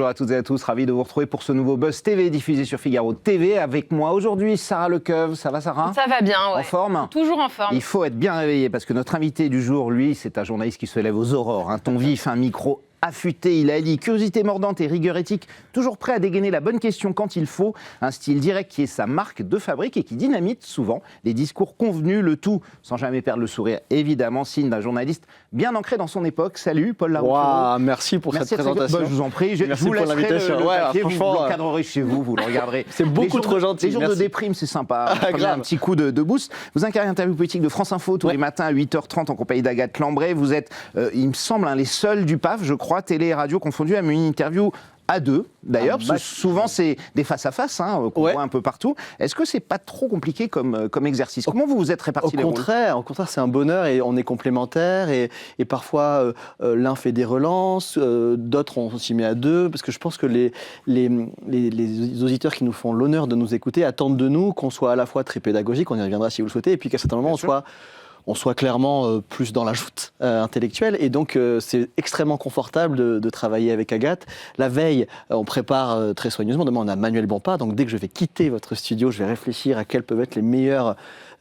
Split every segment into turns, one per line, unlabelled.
à toutes et à tous, ravi de vous retrouver pour ce nouveau Buzz TV diffusé sur Figaro TV. Avec moi aujourd'hui, Sarah Lecoeuvre. Ça va, Sarah?
Ça va bien, ouais.
En forme?
Toujours en forme.
Il faut être bien réveillé parce que notre invité du jour, lui, c'est un journaliste qui se lève aux aurores. Un ton vif, un micro affûté, il allie curiosité mordante et rigueur éthique, toujours prêt à dégainer la bonne question quand il faut. Un style direct qui est sa marque de fabrique et qui dynamite souvent les discours convenus, le tout sans jamais perdre le sourire, évidemment, signe d'un journaliste bien ancré dans son époque. Salut Paul Larouche.
Merci pour cette présentation.
Je vous en prie, je vous laisserai le papier, vous l'encadrerez chez vous, vous le regarderez.
C'est beaucoup trop gentil.
Les jours de déprime, c'est sympa. Un petit coup de boost. Vous incarnez l'interview politique de France Info tous les matins à 8h30 en compagnie d'Agathe Lambray. Vous êtes, il me semble, les seuls du PAF, je crois, télé et radio confondus, à une interview à deux, d'ailleurs, parce que souvent c'est des face-à-face qu'on voit un peu partout. Est-ce que c'est pas trop compliqué comme exercice? Comment vous vous êtes répartis les rôles?
Au contraire, c'est un bonheur et on est complémentaires et parfois l'un fait des relances, d'autres on s'y met à deux, parce que je pense que les auditeurs qui nous font l'honneur de nous écouter attendent de nous qu'on soit à la fois très pédagogique, on y reviendra si vous le souhaitez, et puis qu'à certains moments on soit clairement plus dans la joute intellectuelle. Et donc, c'est extrêmement confortable de travailler avec Agathe. La veille, on prépare très soigneusement. Demain, on a Manuel Bompard. Donc, dès que je vais quitter votre studio, je vais réfléchir à quelles peuvent être les meilleures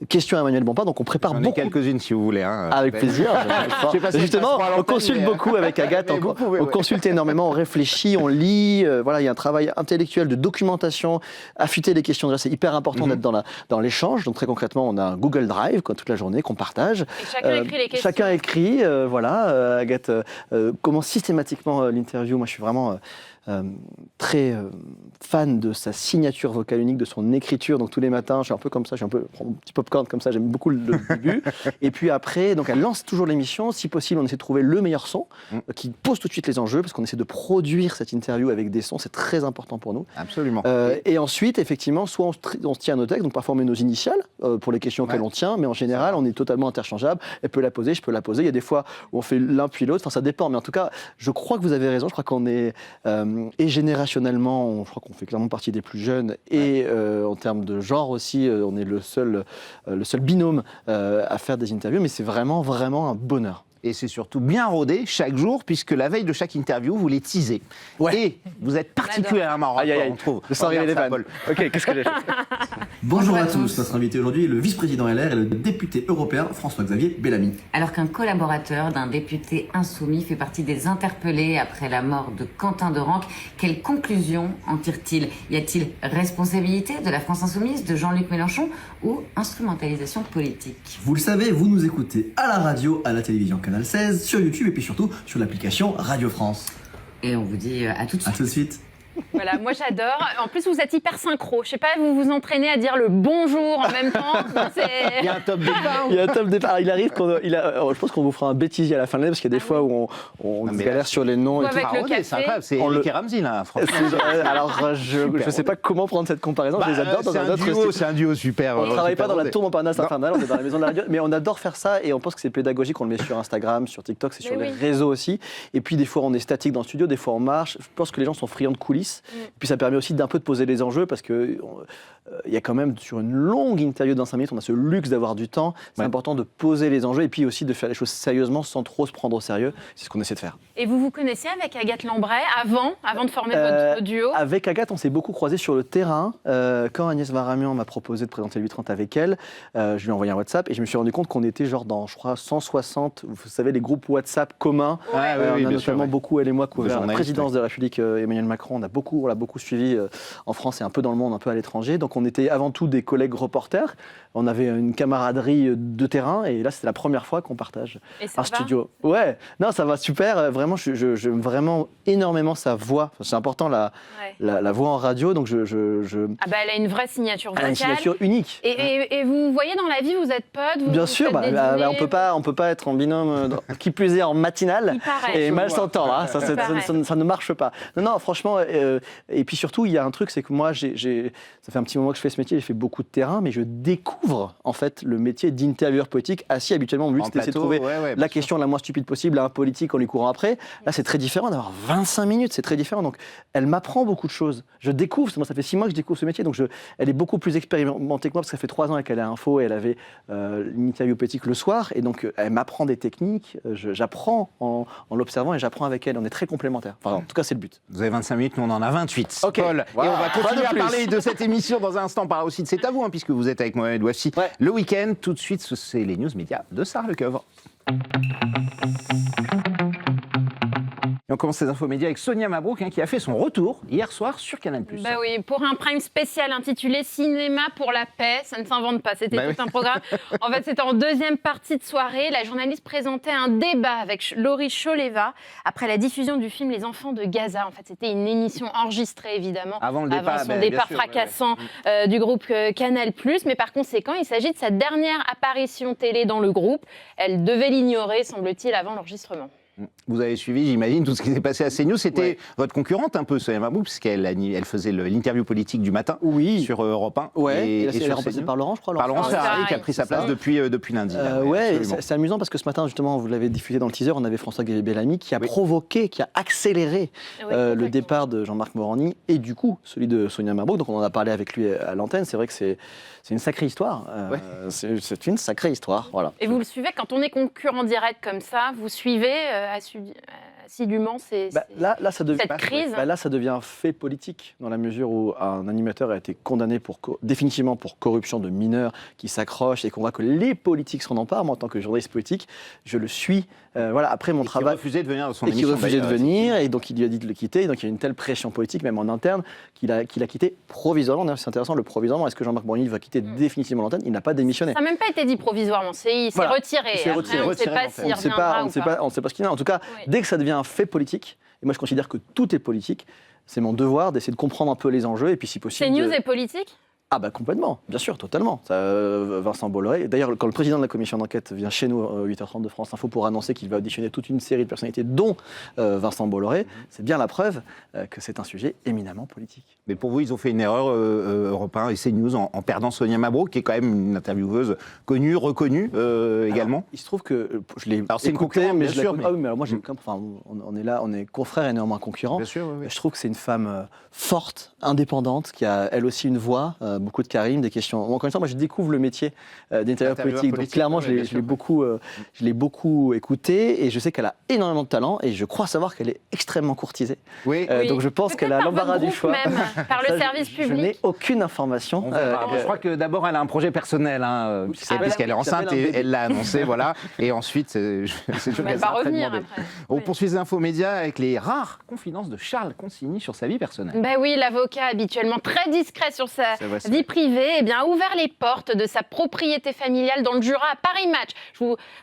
questions à Manuel Bompard. Donc, on prépare beaucoup.
Quelques-unes, si vous voulez.
Avec plaisir. Justement, on consulte beaucoup avec Agathe. On consulte énormément, on réfléchit, on lit. Voilà, il y a un travail intellectuel de documentation, affûter les questions. C'est hyper important d'être dans l'échange. Donc, très concrètement, on a un Google Drive toute la journée qu'on partage.
Et chacun écrit les questions.
Chacun écrit, Agathe commence systématiquement l'interview. Moi, je suis vraiment très fan de sa signature vocale unique, de son écriture. Donc tous les matins, je suis un peu comme ça, je prends mon petit popcorn comme ça, j'aime beaucoup le début. Et puis après, donc elle lance toujours l'émission. Si possible, on essaie de trouver le meilleur son qui pose tout de suite les enjeux, parce qu'on essaie de produire cette interview avec des sons, c'est très important pour nous.
Absolument.
Et ensuite, effectivement, soit on se tient à nos textes, donc parfois on met nos initiales pour les questions auxquelles on tient, mais en général, on est totalement interchangeable. Elle peut la poser, je peux la poser. Il y a des fois où on fait l'un puis l'autre, enfin ça dépend. Mais en tout cas, je crois que vous avez raison, je crois qu'on est... et générationnellement, je crois qu'on fait clairement partie des plus jeunes, et en termes de genre aussi, on est le seul binôme à faire des interviews, mais c'est vraiment, vraiment un bonheur.
Et c'est surtout bien rodé chaque jour, puisque la veille de chaque interview, vous les teasez. Et vous êtes particulièrement raccord, on trouve.
Je sens arriver les vannes. Ok, qu'est-ce que j'ai fait?
Bonjour à tous. Notre invité aujourd'hui est le vice-président LR et le député européen François-Xavier Bellamy.
Alors qu'un collaborateur d'un député insoumis fait partie des interpellés après la mort de Quentin Derenque, quelles conclusions en tire-t-il? Y a-t-il responsabilité de la France insoumise, de Jean-Luc Mélenchon, ou instrumentalisation politique?
Vous le savez, vous nous écoutez à la radio, à la télévision Canal 16, sur YouTube et puis surtout sur l'application Radio France.
Et on vous dit à tout de suite.
À tout de suite.
Voilà, moi j'adore. En plus, vous êtes hyper synchro. Je sais pas, vous vous entraînez à dire le bonjour en même temps.
Il y a un top départ.
Il y a un top départ. Alors, il arrive je pense qu'on vous fera un bêtisier à la fin de l'année, parce qu'il y a des fois où on galère sur les noms.
Avec le café.
C'est incroyable, c'est Eric et Ramsey là, franchement.
Alors, je ne sais pas comment prendre cette comparaison, je les adore dans un autre style.
C'est un duo super.
On ne travaille pas dans la tour Montparnasse infernale, on est dans la maison de la radio, mais on adore faire ça et on pense que c'est pédagogique. On le met sur Instagram, sur TikTok, c'est sur les réseaux aussi. Et puis des fois on est statique dans le studio, des fois on marche. Je pense que les gens sont friands de coulisses. Et puis ça permet aussi d'un peu de poser les enjeux, parce que il y a quand même, sur une longue interview dans 5 minutes, on a ce luxe d'avoir du temps. C'est important de poser les enjeux et puis aussi de faire les choses sérieusement sans trop se prendre au sérieux. C'est ce qu'on essaie de faire.
Et vous vous connaissez avec Agathe Lambray avant de former votre duo?
Avec Agathe, on s'est beaucoup croisés sur le terrain. Quand Agnès Varamian m'a proposé de présenter le 8h30 avec elle, je lui ai envoyé un WhatsApp et je me suis rendu compte qu'on était genre dans, je crois, 160, vous savez, les groupes WhatsApp communs. On a notamment beaucoup, elle et moi, couvert la présidence de la République, Emmanuel Macron. On l'a beaucoup suivi en France et un peu dans le monde, un peu à l'étranger. Donc on était avant tout des collègues reporters. On avait une camaraderie de terrain et là, c'était la première fois qu'on partage un studio. Ouais, non, ça va super. Vraiment, j'aime vraiment énormément sa voix. Enfin, c'est important, la voix en radio. Donc
Ah bah, elle a une vraie signature vocale.
Elle a une signature unique.
Et vous voyez dans la vie, vous êtes potes?
Bien sûr, on peut pas être en binôme, qui plus est en matinale et mal s'entendre. Ça ne marche pas. Non, franchement, Et puis surtout, il y a un truc, c'est que moi, ça fait un petit moment que je fais ce métier, j'ai fait beaucoup de terrain, mais je découvre en fait le métier d'intervieweur politique. Assis habituellement, mon but, c'était d'essayer de trouver la question la moins stupide possible à un politique en lui courant après. Là, c'est très différent d'avoir 25 minutes, c'est très différent. Donc, elle m'apprend beaucoup de choses. Je découvre, moi, ça fait 6 mois que je découvre ce métier, donc elle est beaucoup plus expérimentée que moi, parce que ça fait 3 ans qu'elle est à Info et elle avait une interview politique le soir, et donc elle m'apprend des techniques, j'apprends en l'observant et j'apprends avec elle. On est très complémentaires. Enfin, en tout cas, c'est le but.
Vous avez 25 minutes, nous on en a 28.
Ok.
Paul.
Wow.
Et on va continuer
Pas de
à
plus.
parler de cette émission dans un instant. On parlera aussi de C'est à vous, puisque vous êtes avec Mohamed Ouafi.
Ouais.
Le week-end, tout de suite, c'est les news médias de Sarah Lecoeuvre. Et on commence ces infos médias avec Sonia Mabrouk, qui a fait son retour hier soir sur Canal+.
Bah oui, pour un prime spécial intitulé Cinéma pour la paix, ça ne s'invente pas, c'était tout un programme. En fait, c'était en deuxième partie de soirée. La journaliste présentait un débat avec Laurie Choleva après la diffusion du film Les Enfants de Gaza. En fait, c'était une émission enregistrée, évidemment,
Avant le départ,
son départ fracassant du groupe Canal+. Mais par conséquent, il s'agit de sa dernière apparition télé dans le groupe. Elle devait l'ignorer, semble-t-il, avant l'enregistrement.
Vous avez suivi, j'imagine, tout ce qui s'est passé à CNews. C'était votre concurrente un peu, Sonia Mabrouk, puisqu'elle faisait l'interview politique du matin sur Europe 1.
Ouais, et
et
elle est
sur
remplacée
CNews.
par Laurence, je crois.
Par Laurence Ferrari, qui a pris sa place depuis lundi.
Ouais, c'est amusant parce que ce matin, justement, vous l'avez diffusé dans le teaser, on avait François-Xavier Bellamy qui a provoqué, qui a accéléré le départ de Jean-Marc Morandini et du coup celui de Sonia Mabrouk. Donc on en a parlé avec lui à l'antenne. C'est vrai que c'est une sacrée histoire. C'est une sacrée histoire. Voilà.
Et vous le suivez, quand on est concurrent direct comme ça, vous suivez assidûment
là, ça devient,
cette crise.
Là, ça devient un fait politique, dans la mesure où un animateur a été condamné définitivement pour corruption de mineurs qui s'accrochent et qu'on voit que les politiques s'en emparent. Moi, en tant que journaliste politique, je le suis. Après mon travail.
Qui refusait de venir dans son
et qui
émission.
refusait de venir, et donc il lui a dit de le quitter. Et donc il y a une telle pression politique, même en interne, qu'il a quitté provisoirement. D'ailleurs, c'est intéressant, le provisoirement. Est-ce que Jean-Marc Morandini va quitter définitivement l'antenne? Il n'a pas démissionné.
Ça n'a même pas été dit provisoirement, il s'est retiré.
Il s'est retiré.
On ne sait pas s'il reviendra ou pas.
On ne sait pas ce qu'il en est. En tout cas, dès que ça devient un fait politique, et moi je considère que tout est politique, c'est mon devoir d'essayer de comprendre un peu les enjeux et puis si possible.
CNews est politique?
Ah bah complètement, bien sûr, totalement. Vincent Bolloré. D'ailleurs, quand le président de la commission d'enquête vient chez nous, 8h30 de France Info, pour annoncer qu'il va auditionner toute une série de personnalités, dont Vincent Bolloré, c'est bien la preuve que c'est un sujet éminemment politique.
Mais pour vous, ils ont fait une erreur, Europe 1 et CNews, en perdant Sonia Mabrouk, qui est quand même une intervieweuse connue, reconnue également.
Alors, il se trouve que je l'ai
Alors c'est une
écoutée,
concurrente,
mais
bien
je
sûr.
l'ai... Ah oui, mais alors moi, on est là, on est confrères et néanmoins concurrents.
Bien sûr, oui.
Je trouve que c'est une femme forte, indépendante, qui a elle aussi une voix, beaucoup de charisme, des questions. Encore une fois, moi je découvre le métier d'intervieweur politique. Donc clairement, je l'ai beaucoup écoutée et je sais qu'elle a énormément de talent et je crois savoir qu'elle est extrêmement courtisée.
Oui.
Donc je pense qu'elle a l'embarras du choix.
Même, par le service public.
Je n'ai aucune information.
Je crois que d'abord elle a un projet personnel, puisqu'elle est enceinte et elle l'a annoncé, voilà. Et ensuite, c'est
Elle va revenir après.
On poursuit les infos médias avec les rares confidences de Charles Consigny sur sa vie personnelle.
Ben oui, l'avocat habituellement très discret sur sa vie privée, a ouvert les portes de sa propriété familiale dans le Jura à Paris Match.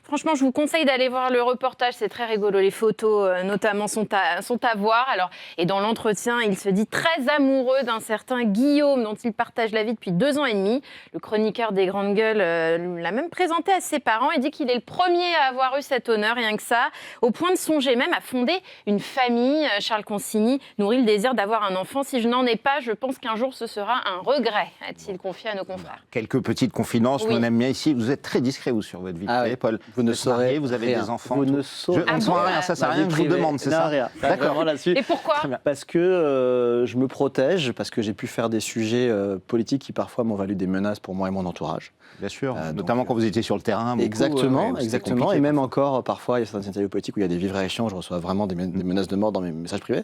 Franchement, je vous conseille d'aller voir le reportage, c'est très rigolo. Les photos, notamment, sont à voir. Alors, et dans l'entretien, il se dit très amoureux d'un certain Guillaume, dont il partage la vie depuis 2 ans et demi. Le chroniqueur des Grandes Gueules l'a même présenté à ses parents et dit qu'il est le premier à avoir eu cet honneur, rien que ça, au point de songer même à fonder une famille. Charles Consigny nourrit le désir d'avoir un enfant. Si je n'en ai pas, je pense qu'un jour ce sera un regret, a-t-il confié à nos confrères.
Quelques petites confidences, nous on aime bien ici. Vous êtes très discret, vous, sur votre vie privée, Paul.
Vous ne saurez
vous avez
rien.
des enfants.
Vous ne saurez
on ne saura rien, ça sert à rien que je vous demande, c'est ça?
Rien.
D'accord.
Là-dessus.
Et pourquoi?
Parce que je me protège, parce que j'ai pu faire des sujets politiques qui parfois m'ont valu des menaces pour moi et mon entourage.
Bien sûr, notamment quand vous étiez sur le terrain. Beaucoup,
exactement. Et même encore, parfois, il y a certaines interviews politiques où il y a des vivres réactions, je reçois vraiment des menaces de mort dans mes messages privés.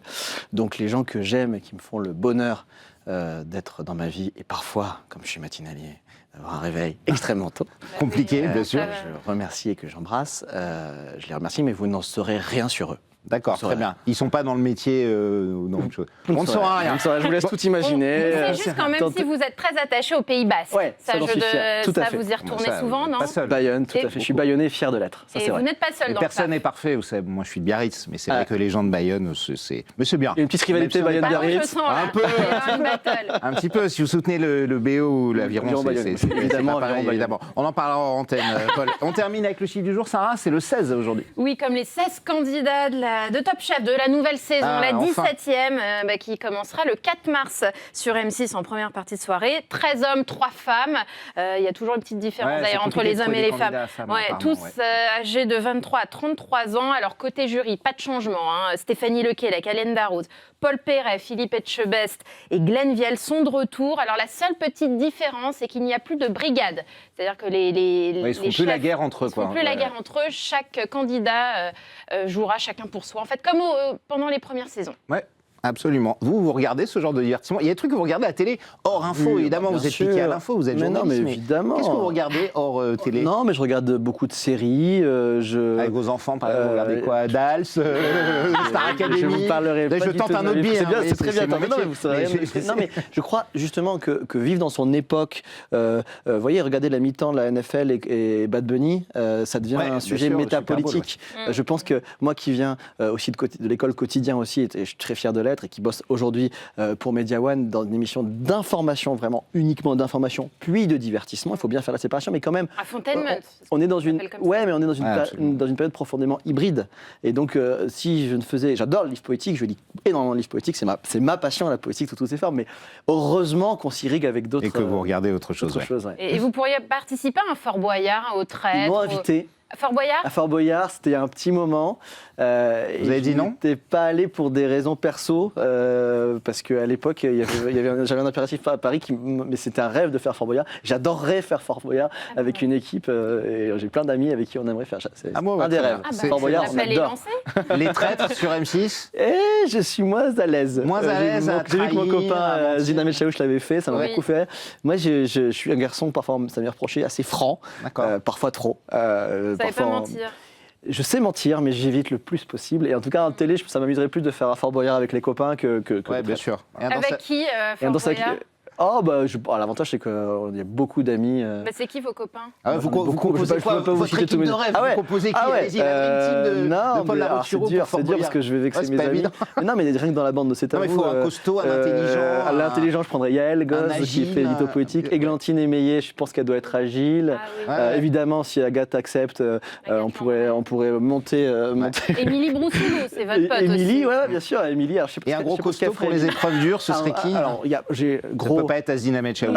Donc les gens que j'aime et qui me font le bonheur d'être dans ma vie, et parfois, comme je suis matinalier, d'avoir un réveil extrêmement tôt.
Compliqué, bien sûr.
Je remercie et que j'embrasse. Je les remercie, mais vous n'en saurez rien sur eux.
D'accord, très bien. Ils ne sont pas dans le métier on ne saura rien.
Je vous laisse tout imaginer.
C'est juste quand même si vous êtes très attaché au Pays Basque.
Ouais, ça j'en suis fier. Tout à fait.
Vous y retournez souvent, non?
Pas seul.
Bayonne, tout à fait. Je suis bayonnais, fier de l'être. Ça,
et vous n'êtes pas seul dans
personne
le
n'est parfait. Vous savez, moi, je suis de Biarritz, mais c'est vrai que les gens de Bayonne, mais c'est bien.
Il y a une petite rivalité Bayonne-Biarritz.
Un peu. Un petit peu. Si vous soutenez le BO ou l'Aviron, c'est évidemment. On en parlera en antenne, Paul. On termine avec le chiffre du jour, Sarah. C'est le 16 aujourd'hui.
Oui, comme les 16 candidats de de Top Chef, de la nouvelle saison, la 17e, qui commencera le 4 mars sur M6 en première partie de soirée. 13 hommes, 3 femmes. Il y a toujours une petite différence d'ailleurs entre les hommes et les femmes. Tous âgés de 23 à 33 ans. Alors côté jury, pas de changement. Stéphanie Lequet, la Calenda Rose, Paul Perret, Philippe Etchebest et Glenn Vielle sont de retour. Alors la seule petite différence, c'est qu'il n'y a plus de brigade. C'est-à-dire que ils
ne font plus la guerre entre eux.
Ils ne font plus la guerre entre eux. Chaque candidat jouera chacun pour soi. En fait, comme pendant les premières saisons.
Ouais. Absolument. Vous regardez ce genre de divertissement? Il y a des trucs que vous regardez à la télé, hors info, évidemment, vous êtes piqué à l'info, vous êtes journaliste.
Non, mais évidemment.
Qu'est-ce que vous regardez hors télé?
Non, mais je regarde beaucoup de séries.
Avec vos enfants, par exemple, vous regardez quoi? Dals, Star Academy.
Je vous parlerai pas
je tente un autre billet.
C'est très bien. Non, mais je crois justement que vivre dans son époque, vous voyez, regardez la mi-temps de la NFL et Bad Bunny, ça devient un sujet métapolitique. Je pense que moi qui viens aussi de l'école Quotidien aussi, et je suis très fier de l'être, et qui bosse aujourd'hui pour Media One dans une émission d'information, vraiment uniquement d'information, puis de divertissement. Il faut bien faire la séparation, mais quand même.
À Fontainebleau.
On est dans une, mais on est dans une période profondément hybride. Et donc, si je ne faisais, j'adore le livre poétique, je lis énormément de livres poétiques, c'est ma passion, la poétique sous toutes ses formes. Mais heureusement qu'on s'irrigue avec d'autres.
Et que vous regardez autre chose.
Et vous pourriez participer à un Fort Boyard, au Traître.
Ils m'ont invité.
À Fort Boyard?
À Fort Boyard, c'était un petit moment.
Vous avez dit non?
Je n'étais pas allé pour des raisons perso, parce qu'à l'époque, j'avais un impératif à Paris, mais c'était un rêve de faire Fort Boyard. J'adorerais faire Fort Boyard avec une équipe, et j'ai plein d'amis avec qui on aimerait faire. C'est un des rêves. Fort Boyard, on adore.
Les Traîtres sur M6?
Et je suis moins à l'aise.
Moins à l'aise.
J'ai vu que mon copain Zidane Chaouch l'avait fait, ça m'a beaucoup fait. Moi, je suis un garçon, parfois ça m'est reproché, assez franc, parfois trop.
Vous savez pas mentir.
Je sais mentir, mais j'évite le plus possible. Et en tout cas, en télé, ça m'amuserait plus de faire un Fort Boyard avec les copains que
ouais, bien sûr.
Avec qui, Fort Boyard?
L'avantage, c'est qu'il y a beaucoup d'amis.
C'est qui vos copains?
Vous composez quoi? Votre équipe de rêve? Vous composez qui? Allez-y, la Dream Team de Paul Larocchiro.
C'est dur parce que je vais vexer mes amis. Non, mais rien que dans la bande de C'est à vous.
Il faut un costaud, un intelligent.
À l'intelligent, je prendrais Yael Goz, qui fait l'édito poétique. Églantine Émeillé, je pense qu'elle doit être agile. Évidemment, si Agathe accepte, on pourrait monter.
Émilie Broussoulou, c'est votre pote aussi.
Émilie, ouais, bien sûr. Émilie.
Et un gros costaud pour les épreuves dures, ce serait qui?
Alors, j'ai gros.
Pas être Azina Metchaoui,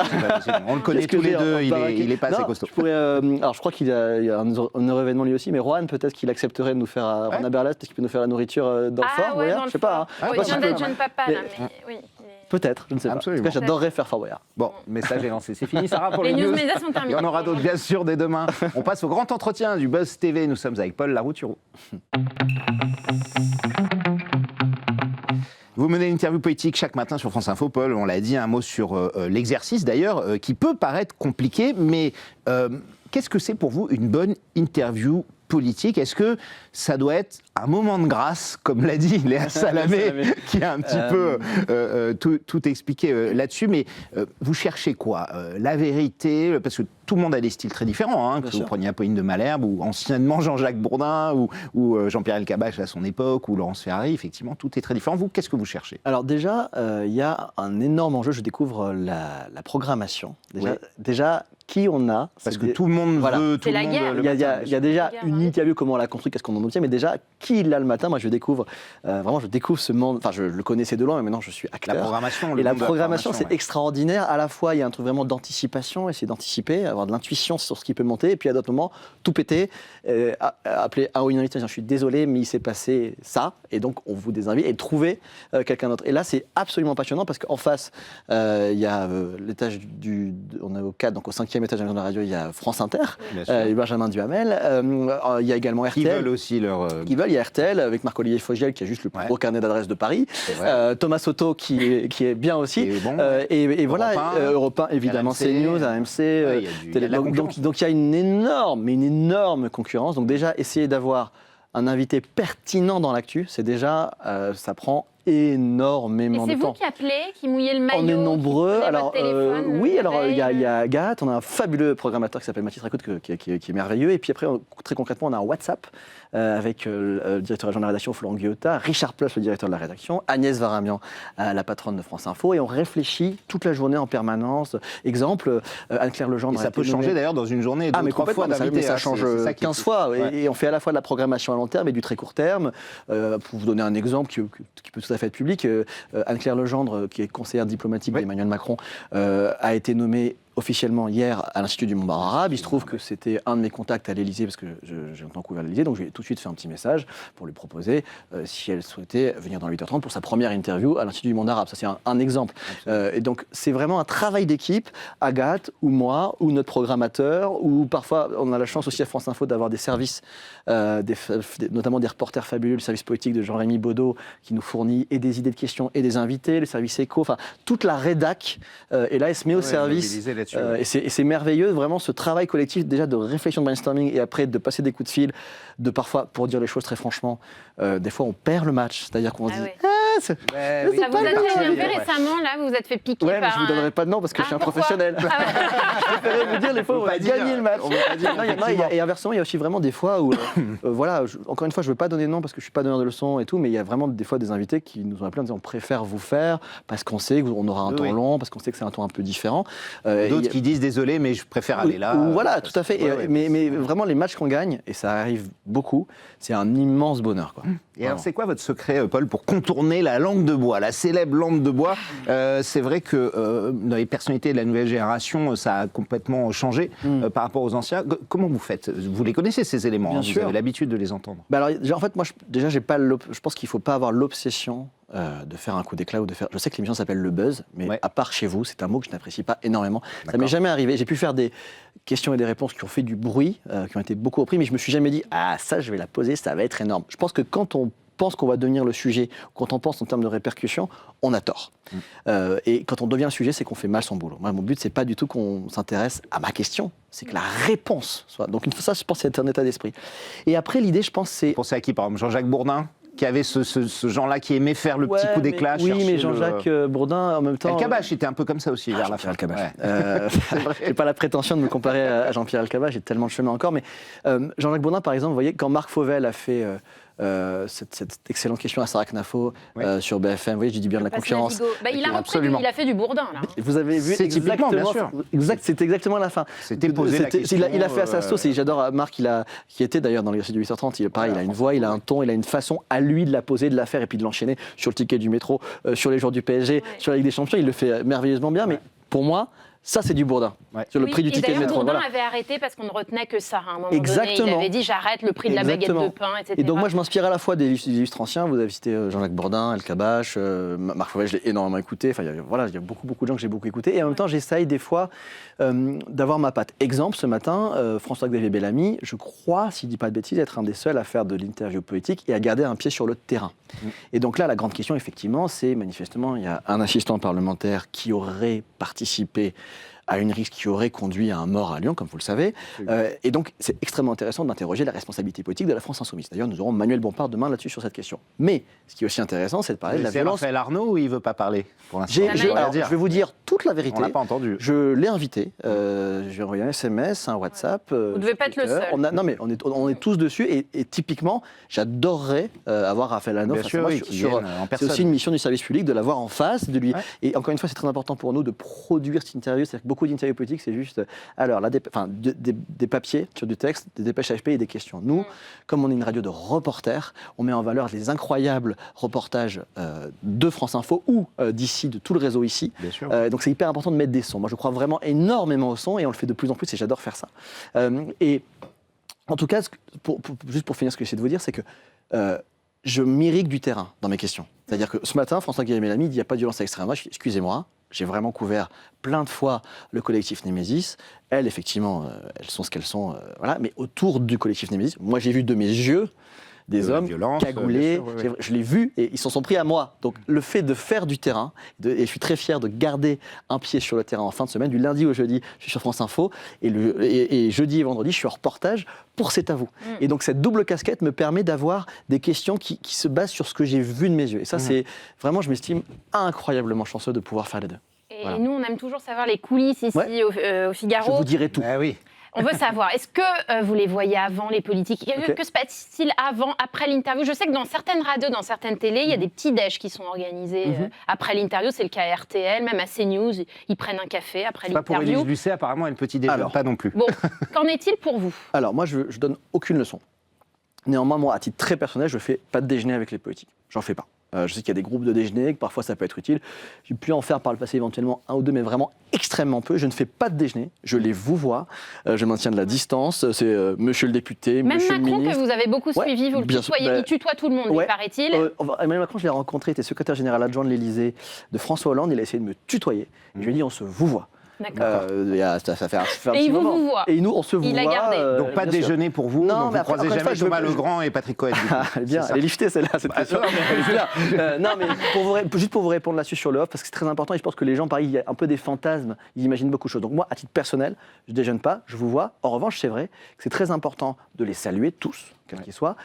on le connaît tous les deux, il est pas assez costaud.
Alors je crois qu'il y a un heureux événement lui aussi, mais Rohan, peut-être qu'il accepterait de nous faire, Rohan Aberlas, peut-être qu'il peut nous faire la nourriture dans le fort, je sais pas.
Il vient d'être jeune papa, là, mais oui.
Peut-être, je ne sais pas. En tout cas, j'adorerais faire Fort Boyard.
Bon, message est lancé, c'est fini, Sarah, pour
les news médias sont terminés.
Il y en aura d'autres, bien sûr, dès demain. On passe au grand entretien du Buzz TV. Nous sommes avec Paul Larocchiro. Vous menez une interview poétique chaque matin sur France Info, Paul. On l'a dit, un mot sur l'exercice d'ailleurs, qui peut paraître compliqué, mais qu'est-ce que c'est pour vous une bonne interview politique? Est-ce que ça doit être un moment de grâce, comme l'a dit Léa Salamé, qui a un petit peu tout expliqué là-dessus, mais vous cherchez quoi? La vérité, parce que tout le monde a des styles très différents, que vous preniez Apolline de Malherbe, ou anciennement Jean-Jacques Bourdin, ou Jean-Pierre Elkabbach à son époque, ou Laurence Ferrari, effectivement, tout est très différent. Vous, qu'est-ce que vous cherchez?
Alors déjà, il y a un énorme enjeu, je découvre la programmation. Déjà, qui on a?
Parce que tout le monde veut, tout le monde...
Il y a déjà une interview, comment on la construit, qu'est-ce qu'on en obtient, mais déjà, qui il a le matin? Moi, je découvre ce monde, enfin, je le connaissais de loin, mais maintenant, je suis acteur.
La programmation,
la programmation, c'est extraordinaire. À la fois, il y a un truc vraiment d'anticipation, essayer d'anticiper, avoir de l'intuition sur ce qui peut monter, et puis à d'autres moments, tout péter, appeler un ou une invitée, je suis désolé, mais il s'est passé ça, et donc on vous désinvite, et trouver quelqu'un d'autre. Et là, c'est absolument passionnant, parce qu'en face, il y a l'étage on est au 4, donc au 5e étage de la radio, il y a France Inter, et Benjamin Duhamel, il y a également RTL.
Qui veulent aussi leur...
il y a RTL, avec Marc-Olivier Fogiel, qui a juste le plus gros carnet d'adresses de Paris, Thomas Soto, qui est bien aussi, et voilà, Europe 1, évidemment, CNews, AMC, donc il y a une énorme concurrence. Donc déjà, essayer d'avoir un invité pertinent dans l'actu, c'est déjà, ça prend énormément de temps.
Et c'est vous qui appelez, qui mouillez le maillot?
On est nombreux. Alors,
oui,
alors il y a Agathe, on a un fabuleux programmateur qui s'appelle Mathis Racotte qui est merveilleux. Et puis après, très concrètement, on a un WhatsApp avec le directeur de la rédaction, Florent Guyotat, Richard Pluss, le directeur de la rédaction, Agnès Varamian, la patronne de France Info. Et on réfléchit toute la journée en permanence. Exemple, Anne-Claire Legendre.
Et ça peut changer d'ailleurs dans une journée, deux, trois fois
d'invité. Ça change 15 fois. Ouais. Et on fait à la fois de la programmation à long terme et du très court terme. Pour vous donner un exemple qui peut tout à fait être public, Anne-Claire Legendre, qui est conseillère diplomatique d'Emmanuel Macron, a été nommée officiellement hier à l'Institut du monde arabe. Il se trouve que c'était un de mes contacts à l'Élysée, parce que j'ai longtemps couvert l'Élysée, donc je lui ai tout de suite fait un petit message pour lui proposer si elle souhaitait venir dans 8h30 pour sa première interview à l'Institut du monde arabe. Ça, c'est un exemple. Et donc, c'est vraiment un travail d'équipe. Agathe, ou moi, ou notre programmateur, ou parfois, on a la chance aussi à France Info d'avoir des services, notamment des reporters fabuleux, le service politique de Jean-Rémy Baudot, qui nous fournit et des idées de questions et des invités, le service éco, enfin, toute la rédac, et là, elle se met au service. Et c'est merveilleux, vraiment, ce travail collectif, déjà de réflexion, de brainstorming, et après de passer des coups de fil, de parfois, pour dire les choses très franchement, des fois on perd le match, c'est-à-dire qu'on se dit
ça vous a fait récemment, là, vous vous êtes fait piquer par
mais je ne vous donnerai pas de nom parce que je suis un professionnel. Je préférais vous dire les fois où on va gagner le match. Et inversement, il y a aussi vraiment des fois où, voilà, encore une fois, je ne veux pas donner de nom parce que je ne suis pas donneur de leçons et tout, mais il y a vraiment des fois des invités qui nous ont appelés en disant on préfère vous faire parce qu'on sait qu'on aura un temps long, parce qu'on sait que c'est un temps un peu différent.
D'autres qui disent désolé, mais je préfère aller là.
Voilà, tout à fait. Mais vraiment, les matchs qu'on gagne, et ça arrive beaucoup, c'est un immense bonheur, quoi.
Et alors, c'est quoi votre secret, Paul, pour contourner la langue de bois, la célèbre langue de bois? C'est vrai que dans les personnalités de la nouvelle génération, ça a complètement changé par rapport aux anciens. Comment vous faites? Vous les connaissez, ces éléments,
Bien
hein,
sûr.
Vous avez l'habitude de les entendre.
Alors, en fait, moi, je pense qu'il ne faut pas avoir l'obsession de faire un coup d'éclat ou de faire... Je sais que l'émission s'appelle Le Buzz, mais à part chez vous, c'est un mot que je n'apprécie pas énormément. Ça m'est jamais arrivé. J'ai pu faire des questions et des réponses qui ont fait du bruit, qui ont été beaucoup repris, mais je me suis jamais dit « Ah, ça, je vais la poser, ça va être énorme ». Je pense que quand on pense qu'on va devenir le sujet, quand on pense en termes de répercussions, on a tort. Et quand on devient le sujet, c'est qu'on fait mal son boulot. Moi, mon but, c'est pas du tout qu'on s'intéresse à ma question, c'est que la réponse soit... Donc ça, je pense, c'est un état d'esprit. Et après, l'idée, je pense, c'est...
Vous pensez à qui, par exemple? Jean-Jacques Bourdin, qui avait ce genre-là qui aimait faire le petit coup d'éclat.
Oui, mais Jean-Jacques Bourdin, en même temps...
Elkabbach était un peu comme ça aussi, vers la fin.
Elkabbach. Je n'ai pas la prétention de me comparer à Jean-Pierre Elkabbach, j'ai tellement de chemin encore, mais Jean-Jacques Bourdin, par exemple, vous voyez, quand Marc Fauvel a fait... cette excellente question à Sarah Knafo sur BFM, vous voyez, je dis bien de la concurrence.
Il a repris, il a fait du Bourdin, là.
Vous avez vu
typiquement, bien sûr.
C'était exactement la fin.
C'était posé la question.
Il a fait à sa sauce, et j'adore Marc, qui était d'ailleurs dans l'exercice du 8h30, il a une voix, il a un ton, il a une façon à lui de la poser, de la faire, et puis de l'enchaîner sur le ticket du métro, sur les jours du PSG, sur la Ligue des Champions, il le fait merveilleusement bien, mais pour moi, ça, c'est du Bourdin. Sur le prix du ticket de métro.
Bourdin avait arrêté parce qu'on ne retenait que ça. À un moment
Exactement.
donné, il avait dit j'arrête le prix de la baguette de pain, etc.
Et donc moi, je m'inspire à la fois des illustres anciens. Vous avez cité Jean-Jacques Bourdin, Elkabbach, Marc Fauvel, je l'ai énormément écouté. Enfin, il y a beaucoup de gens que j'ai beaucoup écoutés. Et en même temps, j'essaye des fois d'avoir ma patte. Exemple, ce matin, François-Xavier Bellamy, je crois, s'il ne dit pas de bêtises, être un des seuls à faire de l'interview politique et à garder un pied sur le terrain. Et donc là, la grande question, effectivement, c'est manifestement, il y a un assistant parlementaire qui aurait participé à une risque qui aurait conduit à un mort à Lyon, comme vous le savez. Et donc, c'est extrêmement intéressant d'interroger la responsabilité politique de la France Insoumise. D'ailleurs, nous aurons Manuel Bompard demain là-dessus sur cette question. Mais ce qui est aussi intéressant, c'est de parler de la violence.
C'est Raphaël Arnaud ou il ne veut pas parler pour l'instant?
Je vais vous dire toute la vérité.
On l'a pas entendu.
Je l'ai invité. Je lui ai envoyé un SMS, un WhatsApp.
Vous ne devez pas être le seul.
Non, mais on est tous dessus. Et typiquement, j'adorerais avoir Raphaël Arnaud face à moi. C'est aussi une mission du service public de l'avoir en face, de lui. Et encore une fois, c'est très important pour nous de produire cette interview. C'est-à-dire que beaucoup d'interviews politiques, c'est juste des papiers sur du texte, des dépêches AFP et des questions. Nous, comme on est une radio de reporters, on met en valeur les incroyables reportages de France Info ou d'ici, de tout le réseau ici. Donc c'est hyper important de mettre des sons. Moi, je crois vraiment énormément au son et on le fait de plus en plus et j'adore faire ça. Et en tout cas, juste pour finir, ce que j'essaie de vous dire, c'est que je m'irrigue du terrain dans mes questions. C'est-à-dire que ce matin, François-Xavier Bellamy dit il n'y a pas de violence à l'extrême droite. Excusez-moi, j'ai vraiment couvert plein de fois le collectif Némésis. Elles, effectivement, elles sont ce qu'elles sont. Voilà. Mais autour du collectif Némésis, moi, j'ai vu de mes yeux des hommes cagoulés. Je l'ai vu et ils s'en sont pris à moi. Donc le fait de faire du terrain, et je suis très fier de garder un pied sur le terrain en fin de semaine, du lundi au jeudi, je suis sur France Info, et jeudi et vendredi, je suis en reportage pour C'est à vous. Et donc cette double casquette me permet d'avoir des questions qui se basent sur ce que j'ai vu de mes yeux. Et ça, c'est vraiment, je m'estime incroyablement chanceux de pouvoir faire les deux.
Et voilà. Nous, on aime toujours savoir les coulisses ici au Figaro.
Je vous dirai tout.
Oui.
On veut savoir, est-ce que vous les voyez avant, les politiques ? Que se passe-t-il avant, après l'interview ? Je sais que dans certaines radios, dans certaines télés, il y a des petits déj qui sont organisés après l'interview. C'est le cas à RTL, même à CNews. Ils prennent un café après l'interview.
Pas pour Élise Lucet, apparemment, elle petit déj, pas non plus.
Bon, qu'en est-il pour vous ?
Alors, moi, je donne aucune leçon. Néanmoins, moi, à titre très personnel, je ne fais pas de déjeuner avec les politiques. J'en fais pas. Je sais qu'il y a des groupes de déjeuner, que parfois ça peut être utile. J'ai pu en faire par le passé éventuellement un ou deux, mais vraiment extrêmement peu. Je ne fais pas de déjeuner, je les vous vois, je maintiens de la distance. C'est monsieur le député,
même
monsieur
Macron,
le ministre.
que vous avez beaucoup suivi, vous le tutoyez, il tutoie tout le monde, paraît-il.
Emmanuel Macron, je l'ai rencontré, il était secrétaire général adjoint de l'Élysée de François Hollande, il a essayé de me tutoyer. Je lui ai dit, on se vous voit.
D'accord.
Ça fait un
et
petit moment.
Vous voit.
Et nous, on se voit.
Il a gardé.
Donc pas de déjeuner pour vous,
non,
donc vous croisez jamais Thomas Legrand et Patrick Cohen.
Bien, elle est liftée celle-là, cette question. Non, mais juste pour vous répondre là-dessus sur le off, parce que c'est très important et je pense que les gens, pareil, il y a un peu des fantasmes, ils imaginent beaucoup de choses. Donc moi, à titre personnel, je ne déjeune pas, je vous vois. En revanche, c'est vrai que c'est très important de les saluer tous, quels qu'ils soient.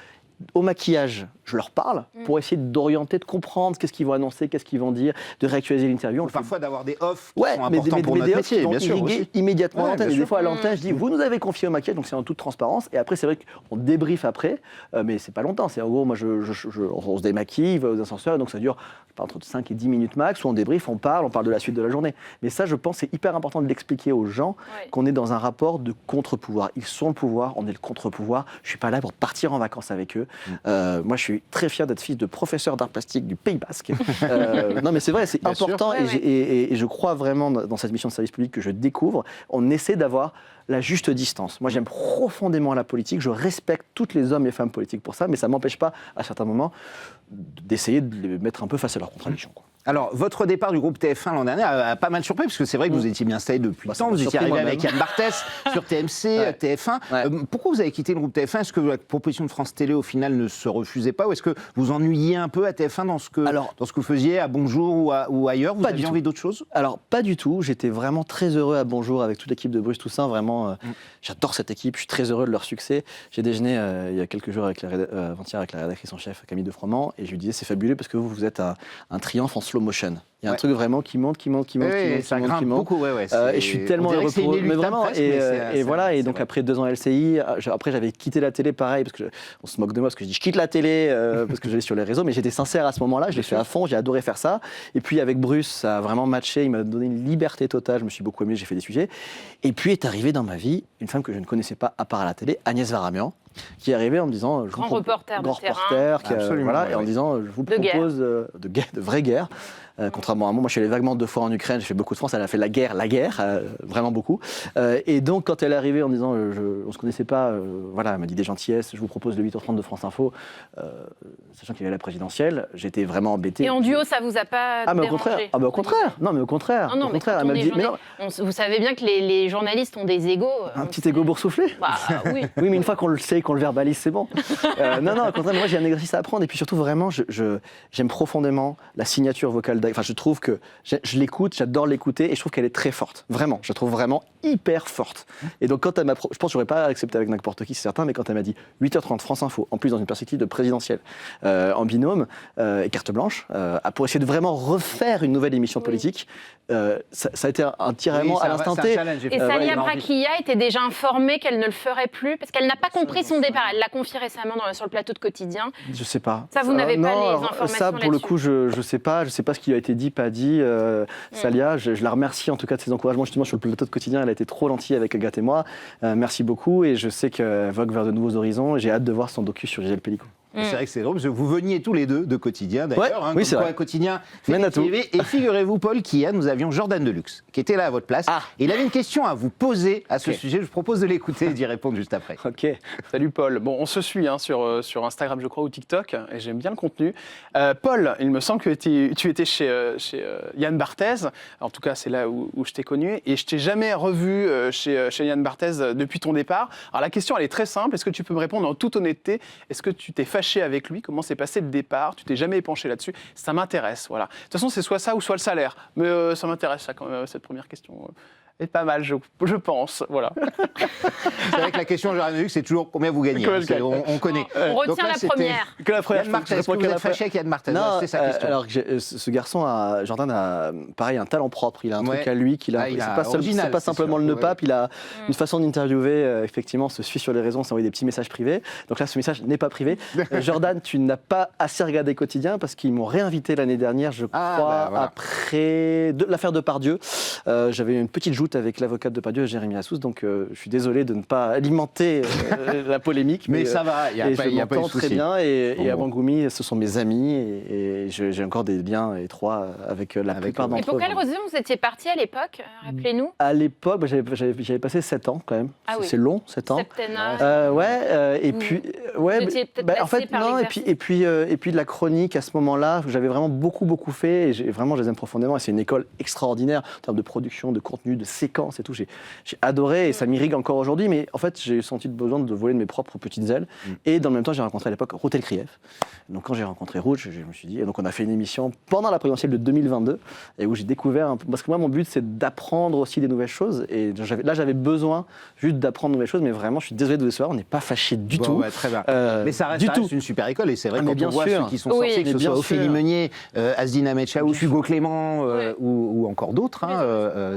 Au maquillage, je leur parle pour essayer d'orienter, de comprendre qu'est-ce qu'ils vont annoncer, qu'est-ce qu'ils vont dire, de réactualiser l'interview.
Parfois d'avoir des offs qui sont importants pour notre métier, bien sûr.
Immédiatement à l'antenne. Et des fois à l'antenne, je dis, vous nous avez confié au maquillage, donc c'est en toute transparence. Et après, c'est vrai qu'on débriefe après, mais c'est pas longtemps. C'est en gros, moi, on se démaquille, il va aux ascenseurs, et donc ça dure entre 5 et 10 minutes max, où on débriefe, on parle de la suite de la journée. Mais ça, je pense, c'est hyper important de l'expliquer aux gens qu'on est dans un rapport de contre-pouvoir. Ils sont le pouvoir, on est le contre-pouvoir. Je suis pas là pour partir en vacances avec eux. Moi, je suis très fier d'être fils de professeur d'art plastique du Pays Basque. Non, mais c'est vrai, c'est important. Et je crois vraiment dans cette mission de service public que je découvre. On essaie d'avoir la juste distance. Moi, j'aime profondément la politique. Je respecte toutes les hommes et femmes politiques pour ça, mais ça ne m'empêche pas, à certains moments, d'essayer de les mettre un peu face à leurs contradictions.
Alors, votre départ du groupe TF1 l'an dernier a pas mal surpris, parce que c'est vrai que vous étiez bien installé depuis longtemps. Vous étiez arrivé avec Yann Barthès sur TMC, TF1. Pourquoi vous avez quitté le groupe TF1 ? Est-ce que la proposition de France Télé, au final, ne se refusait pas ? Ou est-ce que vous ennuyiez un peu à TF1 dans ce que vous faisiez à Bonjour ou ailleurs ? Vous aviez envie d'autre chose ?
Alors, pas du tout. J'étais vraiment très heureux à Bonjour avec toute l'équipe de Bruce Toussaint. Vraiment, j'adore cette équipe. Je suis très heureux de leur succès. J'ai déjeuné il y a quelques jours avant-hier avec la rédactrice en chef, Camille de Froment, et je lui disais, c'est fabuleux parce que vous êtes un triomphe en slow motion. Il y a un truc vraiment qui monte.
Ça grimpe beaucoup, et
je suis tellement heureux pour eux. Mais vraiment, et voilà. Et donc après 2 ans LCI, après j'avais quitté la télé, pareil, parce que on se moque de moi, parce que je dis je quitte la télé, parce que j'allais sur les réseaux, mais j'étais sincère à ce moment-là, je l'ai fait à fond, j'ai adoré faire ça. Et puis avec Bruce, ça a vraiment matché, il m'a donné une liberté totale, je me suis beaucoup aimé, j'ai fait des sujets. Et puis est arrivée dans ma vie une femme que je ne connaissais pas à part à la télé, Agnès Varamian, qui est arrivée en me disant
grand reporter de
terrain, voilà, et en disant je vous propose de vraie guerre. Contrairement à moi, je suis allé vaguement 2 fois en Ukraine, j'ai fait beaucoup de France, elle a fait la guerre, vraiment beaucoup. Et donc, quand elle est arrivée en disant, on ne se connaissait pas, voilà, elle m'a dit des gentillesses, je vous propose le 8h30 de France Info, sachant qu'il y avait la présidentielle, j'étais vraiment embêté.
Et en duo, ça vous a pas dérangé ?
Au contraire.
Vous savez bien que les journalistes ont des égos.
Un petit égo boursouflé ?
Oui.
Oui, mais une fois qu'on le sait, qu'on le verbalise, c'est bon. Non, au contraire, moi j'ai un exercice à apprendre, et puis surtout, vraiment, j'aime profondément la signature vocale Enfin, je trouve que je l'écoute, j'adore l'écouter et je trouve qu'elle est très forte. Vraiment, je la trouve vraiment hyper forte. Et donc, quand elle m'a... Je pense que j'aurais pas accepté avec n'importe qui, c'est certain, mais quand elle m'a dit 8h30 France Info, en plus dans une perspective de présidentielle, en binôme, et carte blanche, pour essayer de vraiment refaire une nouvelle émission politique, ça a été un tiraillement à l'instant T.
Et Salia Bracchia était déjà informée qu'elle ne le ferait plus, parce qu'elle n'a pas compris son départ. Elle l'a confié récemment sur le plateau de Quotidien.
Je sais pas.
Ça, vous n'avez pas les informations
ça, pour le coup, je sais pas ce qui a été dit, pas dit. Salia, je la remercie en tout cas de ses encouragements justement sur le plateau de Quotidien. Elle a été trop gentille avec Agathe et moi. Merci beaucoup et je sais qu'elle vogue vers de nouveaux horizons. J'ai hâte de voir son docu sur Gisèle Pellicot.
C'est vrai que c'est drôle, parce que vous veniez tous les deux de Quotidien, d'ailleurs.
Oui, c'est vrai.
Quotidien fait TV. Et figurez-vous, Paul, qu'hier, nous avions Jordan Deluxe, qui était là à votre place. Et il avait une question à vous poser à ce sujet. Je vous propose de l'écouter et d'y répondre juste après.
Ok. Salut Paul. Bon, on se suit sur Instagram, je crois, ou TikTok, et j'aime bien le contenu. Paul, il me semble que tu étais chez Yann Barthès. En tout cas, c'est là où je t'ai connu. Et je t'ai jamais revu chez Yann Barthès depuis ton départ. Alors la question, elle est très simple. Est-ce que tu peux me répondre en toute honnêteté ? Est-ce que tu t'es fâché fâché avec lui, comment s'est passé le départ, tu t'es jamais épanché là-dessus, ça m'intéresse, voilà. De toute façon, c'est soit ça ou soit le salaire, mais ça m'intéresse ça, quand même, cette première question. est pas mal, je pense. Voilà.
C'est vrai que la question, j'aurais vu que c'est toujours combien vous gagnez. On connaît.
On retient la première.
Que la première.
Yann Martez, est-ce que vous êtes fâché avec Yann Martez?
Non,
c'est sa question.
alors ce garçon, Jordan a pareil un talent propre. Il a un truc à lui qu'il a. C'est pas simplement le nœud pape. Il a une façon d'interviewer. Effectivement, se suit sur les réseaux, s'envoie des petits messages privés. Donc là, ce message n'est pas privé. Jordan, tu n'as pas assez regardé Quotidien parce qu'ils m'ont réinvité l'année dernière, je crois, après l'affaire Depardieu. J'avais une petite joute avec l'avocat de Depardieu, Jérémy Assous. Donc je suis désolé de ne pas alimenter la polémique.
Mais ça va, il n'y a pas de souci.
Très bien. Et Abangoumi, ce sont mes amis et j'ai encore des liens étroits avec la plupart d'entre eux.
Et pour quelle raison vous étiez parti à l'époque? Rappelez-nous.
À l'époque, j'avais passé 7 ans quand même.
Ah oui.
C'est long, 7 ans.
Septennat.
Et puis,
Vous étiez peut-être
en fait, non. Et puis de la chronique à ce moment-là, j'avais vraiment beaucoup fait. Et vraiment, je les aime profondément. Et c'est une école extraordinaire en termes de production, de contenu, de séquences et tout. J'ai adoré et ça m'irrigue encore aujourd'hui. Mais en fait, j'ai senti le besoin de voler de mes propres petites ailes. Et dans le même temps, j'ai rencontré à l'époque Ruth Elkrieff. Donc quand j'ai rencontré Ruth, je me suis dit, et donc on a fait une émission pendant la présidentielle de 2022 et où j'ai découvert, parce que moi mon but c'est d'apprendre aussi des nouvelles choses et là j'avais besoin juste d'apprendre de nouvelles choses, mais vraiment je suis désolé de vous décevoir, on n'est pas fâchés du tout.
Ouais, très bien. Mais ça reste une super école et c'est vrai quand on voit ceux qui sont sortis, que ce soit Ophélie Meunier, Asdine Ahmed Chaouch, Hugo Clément ou encore d'autres,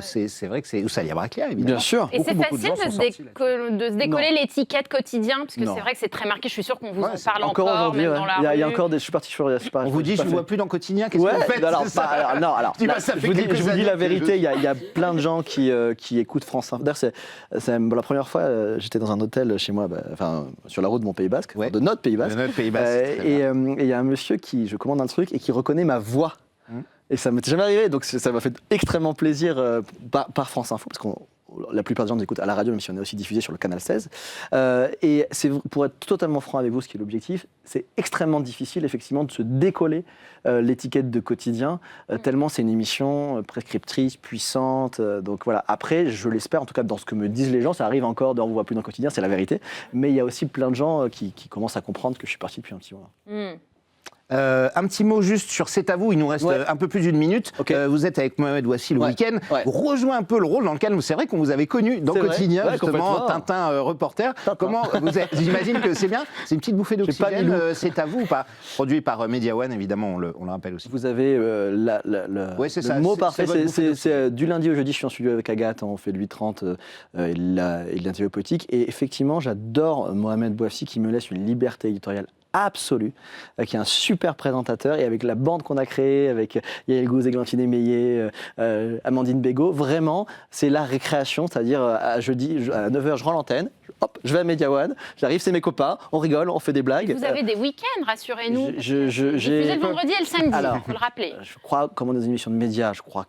c'est vrai que c'est Salia Braclia évidemment.
Bien sûr.
Et c'est facile de se décoller l'étiquette Quotidien, parce que c'est vrai que c'est très marqué, je suis sûre qu'on vous en parle encore
aujourd'hui.
Il
y a encore des. Je suis parti sur.
On vous dit, je ne vois plus dans Quotidien, qu'est-ce que vous faites?
Je vous dis la vérité, il y a plein de gens qui écoutent France Info. D'ailleurs, c'est la première fois, j'étais dans un hôtel chez moi, sur la route de mon Pays Basque, de notre Pays Basque. Et il y a un monsieur je commande un truc et qui reconnaît ma voix. Et ça ne m'était jamais arrivé, donc ça m'a fait extrêmement plaisir par France Info, parce que la plupart des gens nous écoutent à la radio, même si on est aussi diffusé sur le canal 16. Et pour être totalement franc avec vous, ce qui est l'objectif, c'est extrêmement difficile, effectivement, de se décoller l'étiquette de Quotidien, tellement c'est une émission prescriptrice, puissante. Donc voilà. Après, je l'espère, en tout cas, dans ce que me disent les gens, ça arrive encore, on ne voit plus dans Quotidien, c'est la vérité. Mais il y a aussi plein de gens qui commencent à comprendre que je suis parti depuis un petit moment.
Un petit mot juste sur C'est à vous, il nous reste un peu plus d'une minute. Vous êtes avec Mohamed Bouafsi le week-end. Vous rejoignez un peu le rôle dans lequel c'est vrai qu'on vous avait connu dans Quotidien, justement, Tintin reporter. Comment j'imagine que c'est bien. C'est une petite bouffée d'oxygène. C'est à vous ou pas? Produit par Media One, évidemment, on le rappelle aussi.
Vous avez le mot parfait. C'est du lundi au jeudi, je suis en studio avec Agathe, on fait le 8h30 et l'interview politique. Et effectivement, j'adore Mohamed Bouafsi qui me laisse une liberté éditoriale absolue, qui est un super présentateur, et avec la bande qu'on a créée, avec Yael Gouz, Églantine Meillet, Amandine Bégaud, vraiment, c'est la récréation, c'est-à-dire à 9h, je rends l'antenne, hop, je vais à Media One, j'arrive, c'est mes copains, on rigole, on fait des blagues.
Et vous avez des week-ends, rassurez-nous.
J'ai
le vendredi et le samedi, il faut le rappeler.
Je crois, comme on est dans une émission de médias, je crois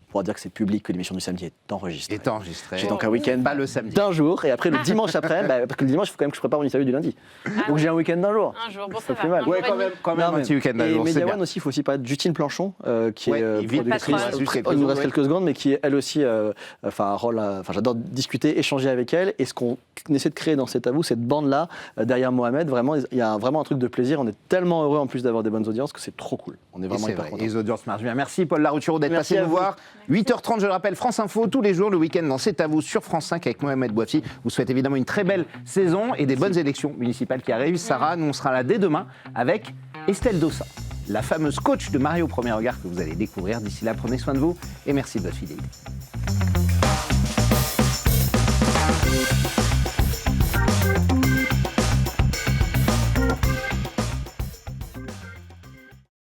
pour dire que c'est public, que l'émission du samedi est enregistrée. J'ai donc un week-end d'un jour, et après le dimanche après, parce que le dimanche, il faut quand même que je prépare mon interview du lundi. Donc j'ai un week-end d'un jour.
Un jour, bon,
ça fait mal.
Ouais, quand même un petit week-end d'un jour.
Et Media One aussi, il faut aussi parler de Justine Planchon, qui est productrice. Il nous reste quelques secondes, mais qui est elle aussi un rôle. J'adore discuter, échanger avec elle. Et ce qu'on essaie de créer dans C'est à vous, cette bande-là, derrière Mohamed, vraiment, il y a vraiment un truc de plaisir. On est tellement heureux en plus d'avoir des bonnes audiences que c'est trop cool. On est vraiment hyper contents.
Les audiences marchent bien. Merci Paul Larouturou d'être passé nous voir. 8h30, je le rappelle, France Info, tous les jours, le week-end dans C'est à vous sur France 5 avec Mohamed Bouafsi. Vous souhaite évidemment une très belle saison et des bonnes élections municipales qui arrivent. Sarah, nous on sera là dès demain avec Estelle Dossa, la fameuse coach de Mario au premier regard que vous allez découvrir. D'ici là, prenez soin de vous et merci de votre fidélité.